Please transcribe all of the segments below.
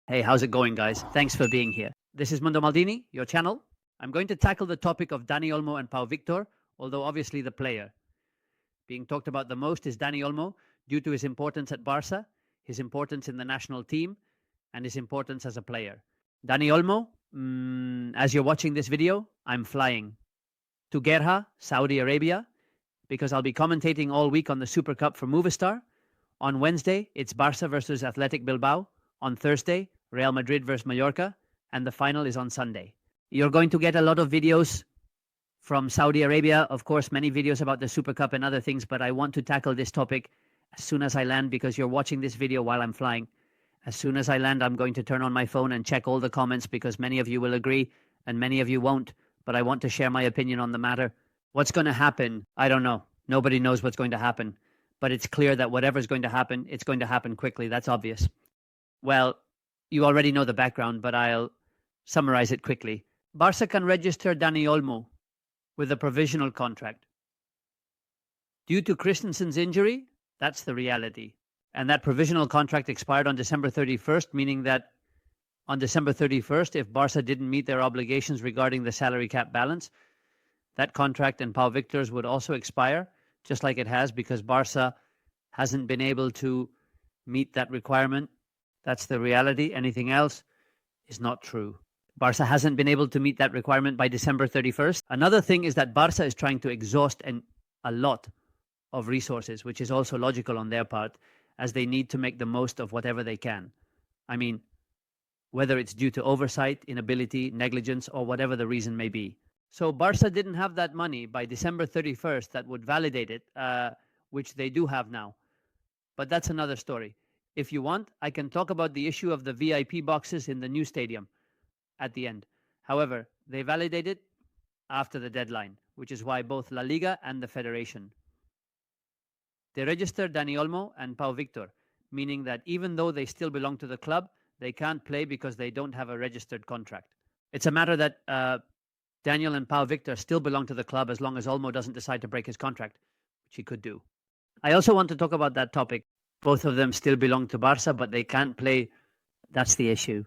Hey, how's it going, guys? Thanks for being here. This is Mundo Maldini, your channel. I'm going to tackle the topic of Dani Olmo and Pau Victor, although obviously the player. Being talked about the most is Dani Olmo due to his importance at Barca, his importance in the national team, and his importance as a player. Dani Olmo, as you're watching this video, I'm flying to Gerha, Saudi Arabia, because I'll be commentating all week on the Super Cup for Movistar. On Wednesday, it's Barca versus Athletic Bilbao. On Thursday, Real Madrid versus Mallorca, and the final is on Sunday. You're going to get a lot of videos from Saudi Arabia, of course, many videos about the Super Cup and other things, but I want to tackle this topic as soon as I land because you're watching this video while I'm flying. As soon as I land, I'm going to turn on my phone and check all the comments because many of you will agree and many of you won't, but I want to share my opinion on the matter. What's going to happen? I don't know. Nobody knows what's going to happen, but it's clear that whatever's going to happen, it's going to happen quickly. That's obvious. Well, you already know the background, but I'll summarize it quickly. Barca can register Dani Olmo with a provisional contract. Due to Christensen's injury, that's the reality. And that provisional contract expired on December 31st, meaning that on December 31st, if Barca didn't meet their obligations regarding the salary cap balance, that contract and Pau Victor's would also expire, just like it has, because Barca hasn't been able to meet that requirement. That's the reality. Anything else is not true. Barca hasn't been able to meet that requirement by December 31st. Another thing is that Barca is trying to exhaust a lot of resources, which is also logical on their part, as they need to make the most of whatever they can. I mean, whether it's due to oversight, inability, negligence, or whatever the reason may be. So Barca didn't have that money by December 31st that would validate it, which they do have now. But that's another story. If you want, I can talk about the issue of the VIP boxes in the new stadium at the end. However, they validate it after the deadline, which is why both La Liga and the Federation. They registered Dani Olmo and Pau Victor, meaning that even though they still belong to the club, they can't play because they don't have a registered contract. It's a matter that Daniel and Pau Victor still belong to the club as long as Olmo doesn't decide to break his contract, which he could do. I also want to talk about that topic. Both of them still belong to Barca, but they can't play. That's the issue.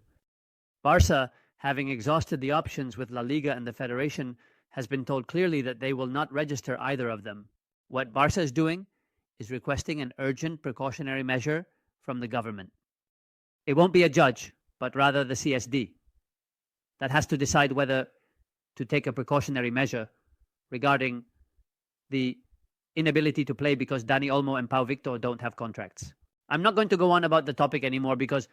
Barca, having exhausted the options with La Liga and the Federation, has been told clearly that they will not register either of them. What Barca is doing is requesting an urgent precautionary measure from the government. It won't be a judge, but rather the CSD that has to decide whether to take a precautionary measure regarding the inability to play because Dani Olmo and Pau Victor don't have contracts. I'm not going to go on about the topic anymore because,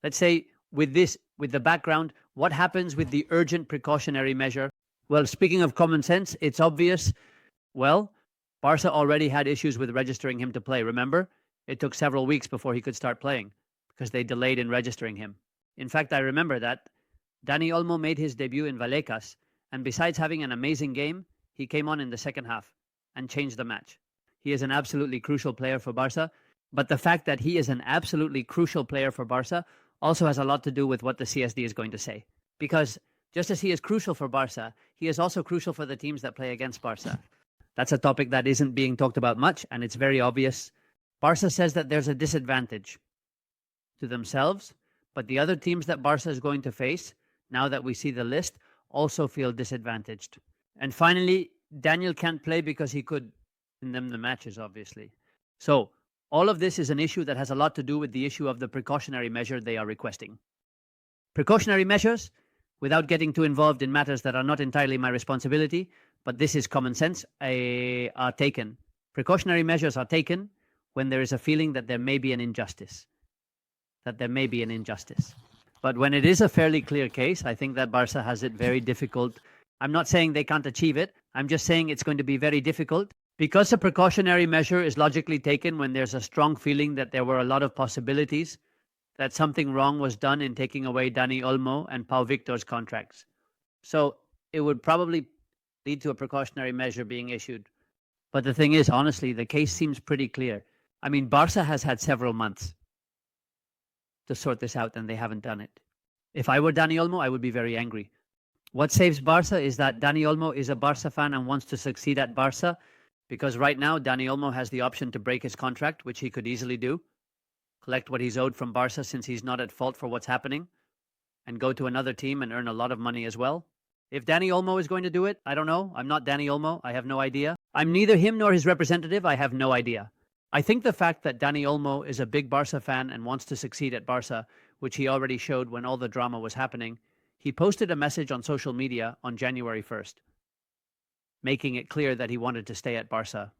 let's say, with the background, what happens with the urgent precautionary measure? Well, speaking of common sense, it's obvious. Well, Barca already had issues with registering him to play, remember? It took several weeks before he could start playing because they delayed in registering him. In fact, I remember that. Dani Olmo made his debut in Vallecas, and besides having an amazing game, he came on in the second half and changed the match. He is an absolutely crucial player for Barca, but the fact that he is an absolutely crucial player for Barca also has a lot to do with what the CSD is going to say. Because just as he is crucial for Barca, he is also crucial for the teams that play against Barca. That's a topic that isn't being talked about much, and it's very obvious. Barca says that there's a disadvantage to themselves, but the other teams that Barca is going to face, now that we see the list, also feel disadvantaged. And finally, Daniel can't play because he could win them the matches, obviously. So all of this is an issue that has a lot to do with the issue of the precautionary measure they are requesting. Precautionary measures, without getting too involved in matters that are not entirely my responsibility, but this is common sense, are taken. Precautionary measures are taken when there is a feeling that there may be an injustice. But when it is a fairly clear case, I think that Barca has it very difficult. I'm not saying they can't achieve it. I'm just saying it's going to be very difficult because a precautionary measure is logically taken when there's a strong feeling that there were a lot of possibilities that something wrong was done in taking away Dani Olmo and Pau Victor's contracts. So it would probably lead to a precautionary measure being issued. But the thing is, honestly, the case seems pretty clear. I mean, Barca has had several months to sort this out and they haven't done it. If I were Dani Olmo, I would be very angry. What saves Barca is that Dani Olmo is a Barca fan and wants to succeed at Barca, because right now Dani Olmo has the option to break his contract, which he could easily do. collect what he's owed from Barca since he's not at fault for what's happening, and go to another team and earn a lot of money as well. If Dani Olmo is going to do it, I don't know. I'm not Dani Olmo. I have no idea. I'm neither him nor his representative. I have no idea. I think the fact that Dani Olmo is a big Barca fan and wants to succeed at Barca, which he already showed when all the drama was happening, he posted a message on social media on January 1st, making it clear that he wanted to stay at Barca.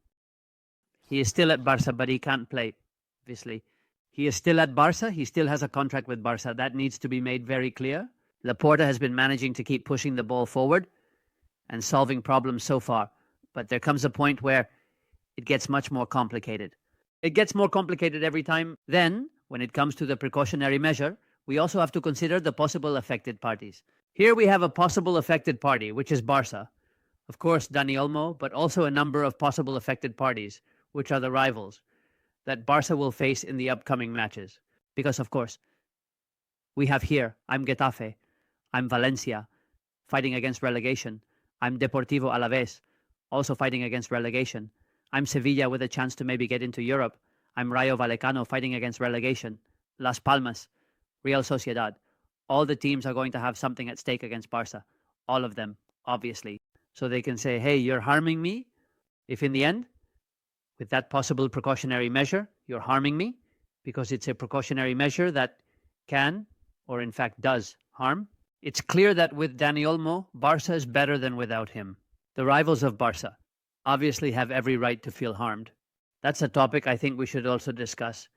He is still at Barca, but he can't play, obviously. He is still at Barca. He still has a contract with Barca. That needs to be made very clear. Laporta has been managing to keep pushing the ball forward and solving problems so far. But there comes a point where it gets much more complicated. It gets more complicated every time. Then, when it comes to the precautionary measure, we also have to consider the possible affected parties. Here we have a possible affected party, which is Barca. Of course, Dani Olmo, but also a number of possible affected parties, which are the rivals that Barca will face in the upcoming matches. Because, of course, we have here, I'm Getafe, I'm Valencia, fighting against relegation. I'm Deportivo Alavés, also fighting against relegation. I'm Sevilla with a chance to maybe get into Europe. I'm Rayo Vallecano fighting against relegation. Las Palmas, Real Sociedad. All the teams are going to have something at stake against Barca. All of them, obviously. So they can say, hey, you're harming me. If in the end, with that possible precautionary measure, you're harming me, because it's a precautionary measure that can, or in fact does, harm. It's clear that with Dani Olmo, Barca is better than without him. The rivals of Barca obviously have every right to feel harmed. That's a topic I think we should also discuss.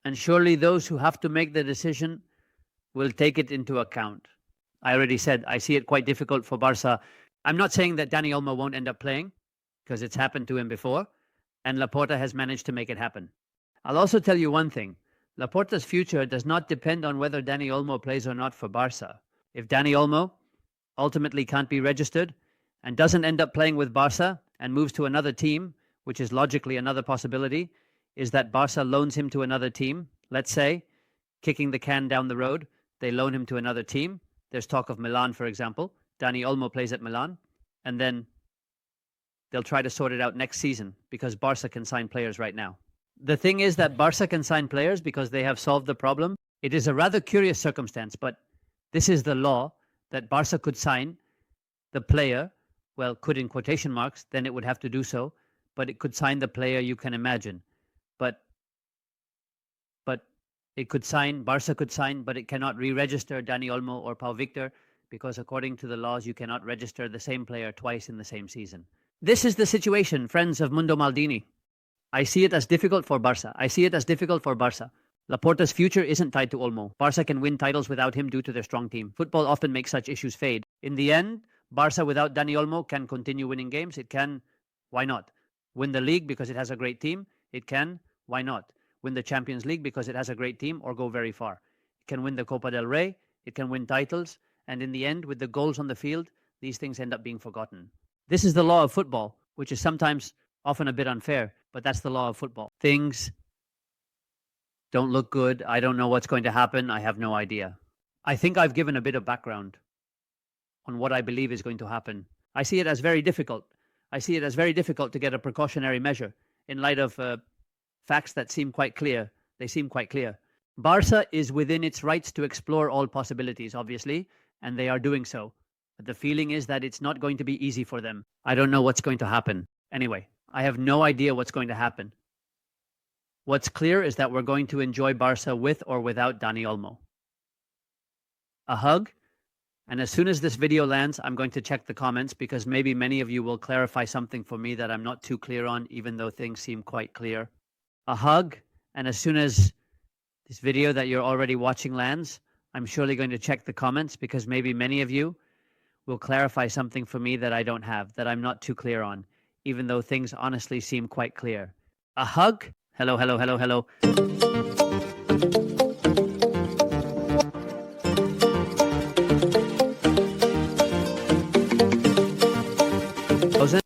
And surely those who have to make the decision will take it into account. I already said I see it quite difficult for Barca. I'm not saying that Dani Olmo won't end up playing, because it's happened to him before, and Laporta has managed to make it happen. I'll also tell you one thing. Laporta's future does not depend on whether Dani Olmo plays or not for Barca. If Dani Olmo ultimately can't be registered and doesn't end up playing with Barca and moves to another team, which is logically another possibility, is that Barca loans him to another team. Let's say, kicking the can down the road, they loan him to another team. There's talk of Milan, for example. Dani Olmo plays at Milan, and then they'll try to sort it out next season because Barca can sign players right now. The thing is that Barca can sign players because they have solved the problem. It is a rather curious circumstance, but this is the law, that Barca could sign the player, well, could in quotation marks, then it would have to do so, but it could sign the player you can imagine. But it could sign, Barca could sign, but it cannot re-register Dani Olmo or Pau Victor, because according to the laws, you cannot register the same player twice in the same season. This is the situation, friends of Mundo Maldini. I see it as difficult for Barca. Laporta's future isn't tied to Olmo. Barca can win titles without him due to their strong team. Football often makes such issues fade. In the end, Barca without Dani Olmo can continue winning games. It can, why not? Win the league because it has a great team. It can, why not? Win the Champions League because it has a great team, or go very far. It can win the Copa del Rey. It can win titles. And in the end, with the goals on the field, these things end up being forgotten. This is the law of football, which is sometimes often a bit unfair, but that's the law of football. Things don't look good. I don't know what's going to happen. I have no idea. I think I've given a bit of background on what I believe is going to happen. I see it as very difficult. To get a precautionary measure in light of facts that seem quite clear. They seem quite clear. Barca is within its rights to explore all possibilities, obviously, and they are doing so. But the feeling is that it's not going to be easy for them. I don't know what's going to happen. Anyway, I have no idea what's going to happen. What's clear is that we're going to enjoy Barca with or without Dani Olmo. A hug, and as soon as this video lands, I'm going to check the comments because maybe many of you will clarify something for me that I'm not too clear on, even though things seem quite clear. A hug, and as soon as this video that you're already watching lands, I'm surely going to check the comments because maybe many of you will clarify something for me that I don't have, that I'm not too clear on, even though things honestly seem quite clear. A hug. Hello, hello, hello, hello.